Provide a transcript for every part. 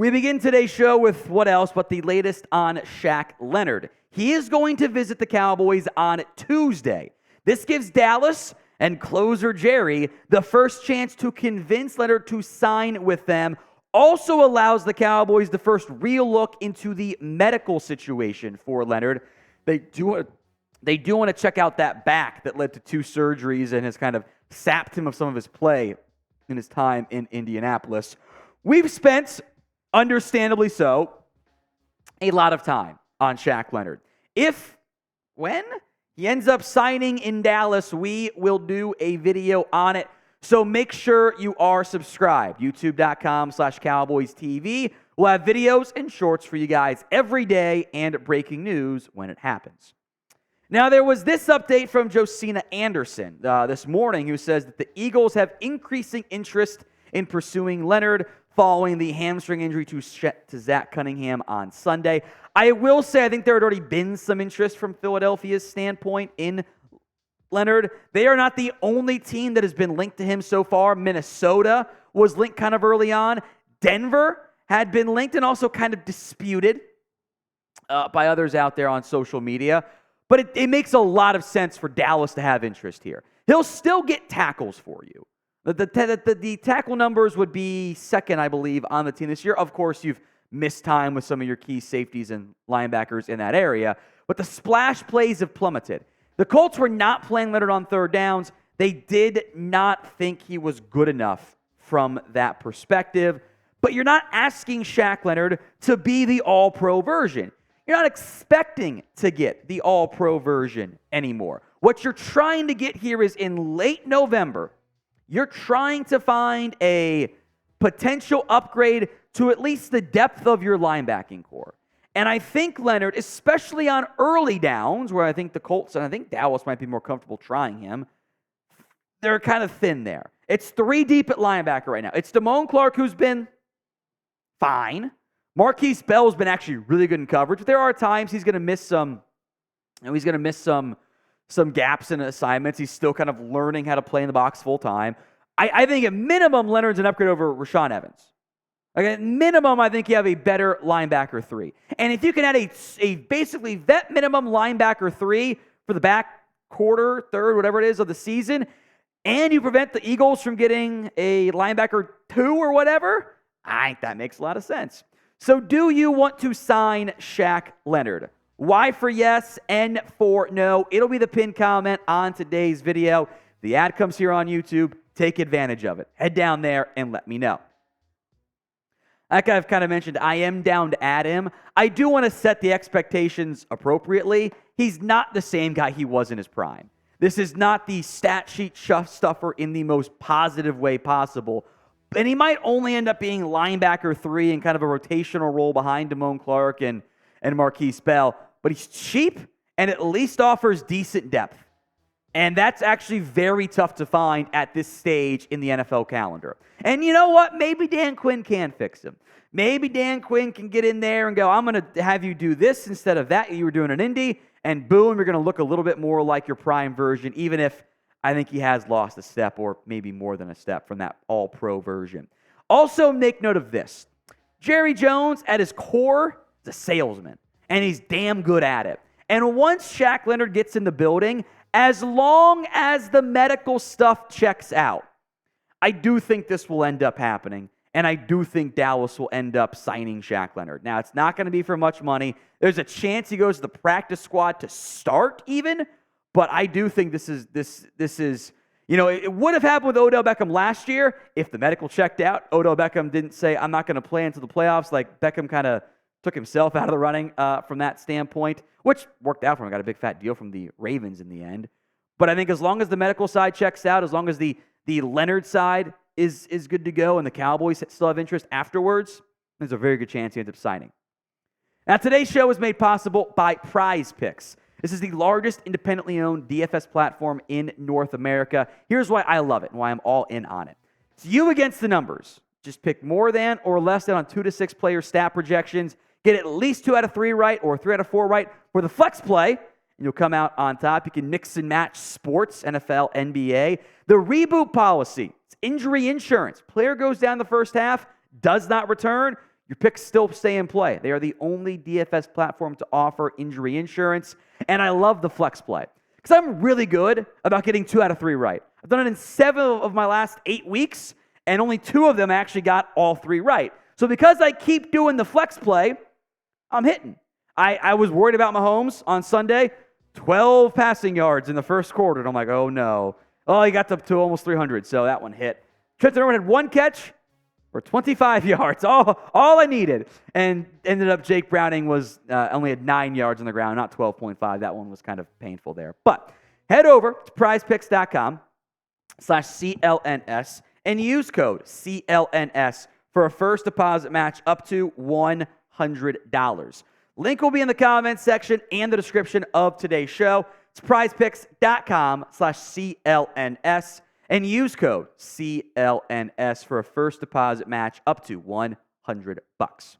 We begin today's show with what else but the latest on Shaq Leonard. He is going to visit the Cowboys on Tuesday. This gives Dallas and closer Jerry the first chance to convince Leonard to sign with them. Also allows the Cowboys the first real look into the medical situation for Leonard. They do want to check out that back that led to 2 surgeries and has kind of sapped him of some of his play in his time in Indianapolis. We've spent, understandably so, a lot of time on Shaq Leonard. When he ends up signing in Dallas, we will do a video on it. So make sure you are subscribed. YouTube.com/CowboysTV. We'll have videos and shorts for you guys every day and breaking news when it happens. Now, there was this update from Josina Anderson this morning who says that the Eagles have increasing interest in pursuing Leonard following the hamstring injury to Zach Cunningham on Sunday. I will say I think there had already been some interest from Philadelphia's standpoint in Leonard. They are not the only team that has been linked to him so far. Minnesota was linked kind of early on. Denver had been linked and also kind of disputed by others out there on social media. But it makes a lot of sense for Dallas to have interest here. He'll still get tackles for you. The tackle numbers would be second, I believe, on the team this year. Of course, you've missed time with some of your key safeties and linebackers in that area. But the splash plays have plummeted. The Colts were not playing Leonard on third downs. They did not think he was good enough from that perspective. But you're not asking Shaq Leonard to be the all-pro version. You're not expecting to get the all-pro version anymore. What you're trying to get here is in late November, you're trying to find a potential upgrade to at least the depth of your linebacking core. And I think Leonard, especially on early downs, where I think the Colts and I think Dallas might be more comfortable trying him, they're kind of thin there. It's 3 deep at linebacker right now. It's Damone Clark, who's been fine. Marquise Bell's been actually really good in coverage, but there are times he's going to miss some gaps in assignments. He's still kind of learning how to play in the box full time. I think at minimum, Leonard's an upgrade over Rashaan Evans. Like at minimum, I think you have a better linebacker 3. And if you can add a basically vet minimum linebacker 3 for the back quarter, third, whatever it is of the season, and you prevent the Eagles from getting a linebacker 2 or whatever, I think that makes a lot of sense. So do you want to sign Shaq Leonard? Y for yes, N for no. It'll be the pinned comment on today's video. The ad comes here on YouTube. Take advantage of it. Head down there and let me know. Like I've kind of mentioned, I am down to add him. I do want to set the expectations appropriately. He's not the same guy he was in his prime. This is not the stat sheet stuffer in the most positive way possible. And he might only end up being linebacker 3 in kind of a rotational role behind Damone Clark and Marquise Bell. But he's cheap and at least offers decent depth. And that's actually very tough to find at this stage in the NFL calendar. And you know what? Maybe Dan Quinn can fix him. Maybe Dan Quinn can get in there and go, I'm going to have you do this instead of that you were doing in Indy. And boom, you're going to look a little bit more like your prime version, even if I think he has lost a step or maybe more than a step from that all-pro version. Also, make note of this. Jerry Jones, at his core, is a salesman, and he's damn good at it. And once Shaq Leonard gets in the building, as long as the medical stuff checks out, I do think this will end up happening, and I do think Dallas will end up signing Shaq Leonard. Now, it's not going to be for much money. There's a chance he goes to the practice squad to start even, but I do think this is, you know, it would have happened with Odell Beckham last year if the medical checked out. Odell Beckham didn't say, I'm not going to play until the playoffs. Like, Beckham kind of took himself out of the running from that standpoint, which worked out for him. Got a big fat deal from the Ravens in the end. But I think as long as the medical side checks out, as long as the Leonard side is good to go and the Cowboys still have interest afterwards, there's a very good chance he ends up signing. Now, today's show is made possible by Prize Picks. This is the largest independently owned DFS platform in North America. Here's why I love it and why I'm all in on it. It's you against the numbers. Just pick more than or less than on 2 to 6 player stat projections. Get at least 2 out of 3 right or 3 out of 4 right for the flex play, and you'll come out on top. You can mix and match sports, NFL, NBA. The reboot policy, it's injury insurance. Player goes down the first half, does not return. your picks still stay in play. They are the only DFS platform to offer injury insurance, and I love the flex play because I'm really good about getting 2 out of 3 right. I've done it in 7 of my last 8 weeks, and only 2 of them actually got all 3 right. So because I keep doing the flex play, I'm hitting. I was worried about Mahomes on Sunday, 12 passing yards in the first quarter, and I'm like, oh no. Oh, he got to almost 300, so that one hit. Trenton Irwin had 1 catch for 25 yards, all I needed. And ended up Jake Browning was only had 9 yards on the ground, not 12.5. That one was kind of painful there. But head over to prizepicks.com/CLNS and use code CLNS for a first deposit match up to $100. Link will be in the comments section and the description of today's show. It's prizepicks.com/CLNS and use code CLNS for a first deposit match up to $100. Let's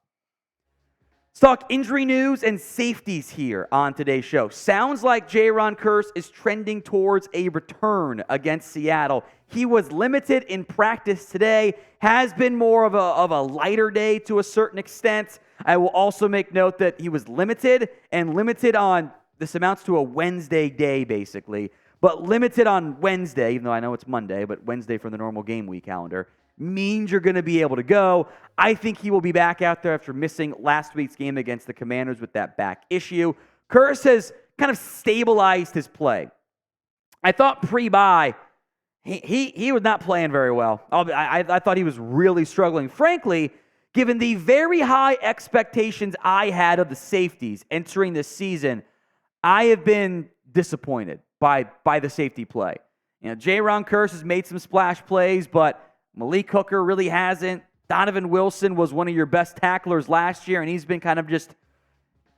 talk injury news and safeties here on today's show. Sounds like Jayron Kearse is trending towards a return against Seattle. He was limited in practice today, has been more of a lighter day to a certain extent. I will also make note that he was limited on, this amounts to a Wednesday day basically, but limited on Wednesday, even though I know it's Monday, but Wednesday from the normal game week calendar, means you're going to be able to go. I think he will be back out there after missing last week's game against the Commanders with that back issue. Kearse has kind of stabilized his play. I thought pre-bye, he was not playing very well. I thought he was really struggling. Frankly, given the very high expectations I had of the safeties entering this season, I have been disappointed by the safety play. Jayron Kearse has made some splash plays, but Malik Hooker really hasn't. Donovan Wilson was one of your best tacklers last year, and he's been kind of just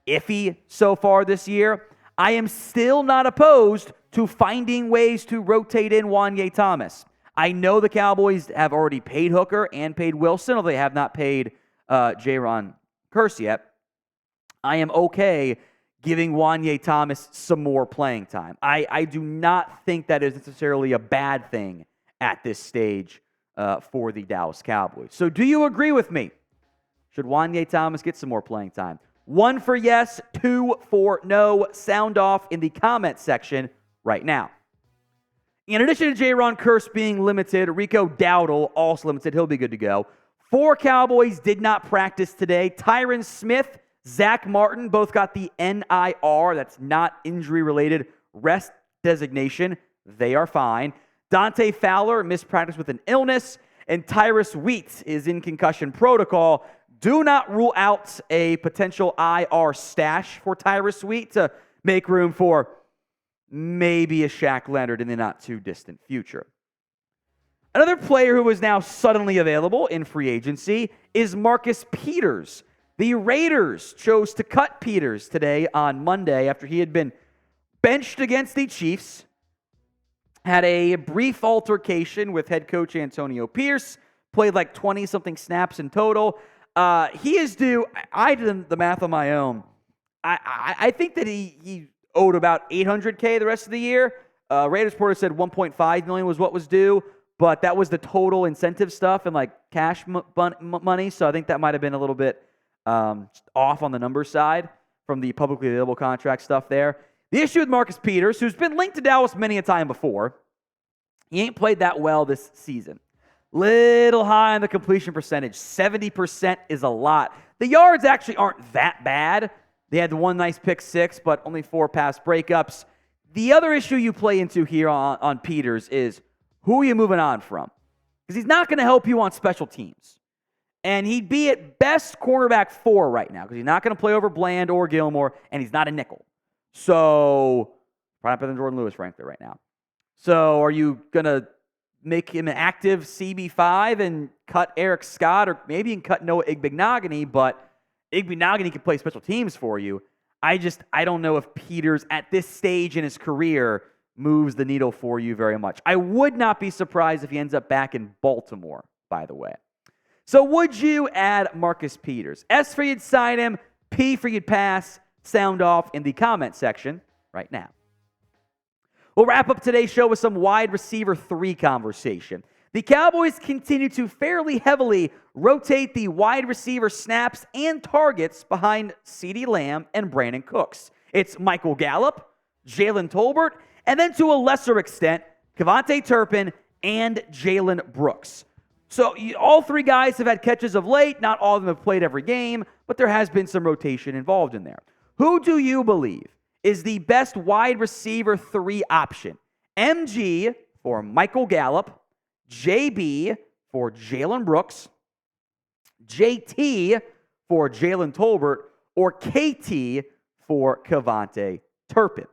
iffy so far this year. I am still not opposed to finding ways to rotate in Wanye Thomas. I know the Cowboys have already paid Hooker and paid Wilson, although they have not paid Jayron Kearse yet. I am okay giving Wanye Thomas some more playing time. I do not think that is necessarily a bad thing at this stage for the Dallas Cowboys. So do you agree with me? Should Wanye Thomas get some more playing time? 1 for yes, 2 for no. Sound off in the comment section right now. In addition to Jayron Kearse being limited, Rico Dowdle also limited. He'll be good to go. 4 Cowboys did not practice today. Tyron Smith, Zach Martin both got the NIR, that's not injury-related, rest designation. They are fine. Dante Fowler missed practice with an illness, and Tyrus Wheat is in concussion protocol. Do not rule out a potential IR stash for Tyrus Wheat to make room for maybe a Shaq Leonard in the not-too-distant future. Another player who is now suddenly available in free agency is Marcus Peters. The Raiders chose to cut Peters today on Monday after he had been benched against the Chiefs, had a brief altercation with head coach Antonio Pierce, played like 20-something snaps in total. He is due, I did the math on my own, I think that he owed about $800K the rest of the year. Raiders reporter said $1.5 million was what was due, but that was the total incentive stuff and like cash money, so I think that might have been a little bit off on the number side from the publicly available contract stuff there. The issue with Marcus Peters, who's been linked to Dallas many a time before, he ain't played that well this season. Little high on the completion percentage. 70% is a lot. The yards actually aren't that bad. They had the one nice pick 6, but only 4 pass breakups. The other issue you play into here on Peters is who are you moving on from? Because he's not going to help you on special teams. And he'd be at best cornerback 4 right now because he's not going to play over Bland or Gilmore, and he's not a nickel. So, probably better than Jordan Lewis, frankly, right now. So, are you going to make him an active CB5 and cut Eric Scott, or maybe you can cut Noah Igbenogany, but Igbenogany can play special teams for you. I don't know if Peters, at this stage in his career, moves the needle for you very much. I would not be surprised if he ends up back in Baltimore, by the way. So would you add Marcus Peters? S for you'd sign him, P for you'd pass. Sound off in the comment section right now. We'll wrap up today's show with some wide receiver 3 conversation. The Cowboys continue to fairly heavily rotate the wide receiver snaps and targets behind CeeDee Lamb and Brandon Cooks. It's Michael Gallup, Jalen Tolbert, and then to a lesser extent, KaVontae Turpin and Jalen Brooks. So all three guys have had catches of late. Not all of them have played every game, but there has been some rotation involved in there. Who do you believe is the best wide receiver 3 option? MG for Michael Gallup, JB for Jalen Brooks, JT for Jalen Tolbert, or KT for KaVontae Turpin.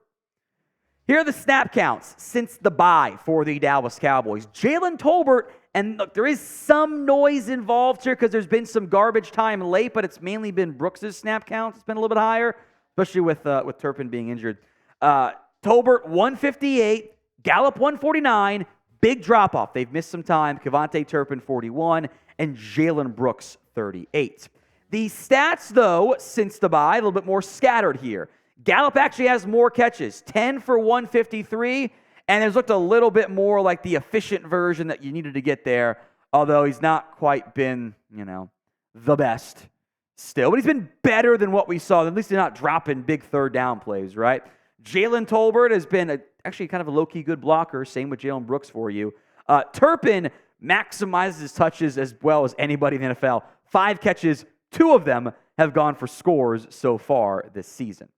Here are the snap counts since the bye for the Dallas Cowboys. Jalen Tolbert, and look, there is some noise involved here because there's been some garbage time late, but it's mainly been Brooks' snap counts. It's been a little bit higher, especially with Turpin being injured. Tolbert, 158, Gallup, 149, big drop-off. They've missed some time. KaVontae Turpin, 41, and Jalen Brooks, 38. The stats, though, since the bye, a little bit more scattered here. Gallup actually has more catches, 10 for 153, and it's looked a little bit more like the efficient version that you needed to get there, although he's not quite been, the best still. But he's been better than what we saw. At least he's not dropping big third down plays, right? Jalen Tolbert has been actually kind of a low-key good blocker. Same with Jalen Brooks for you. Turpin maximizes his touches as well as anybody in the NFL. 5 catches, 2 of them have gone for scores so far this season.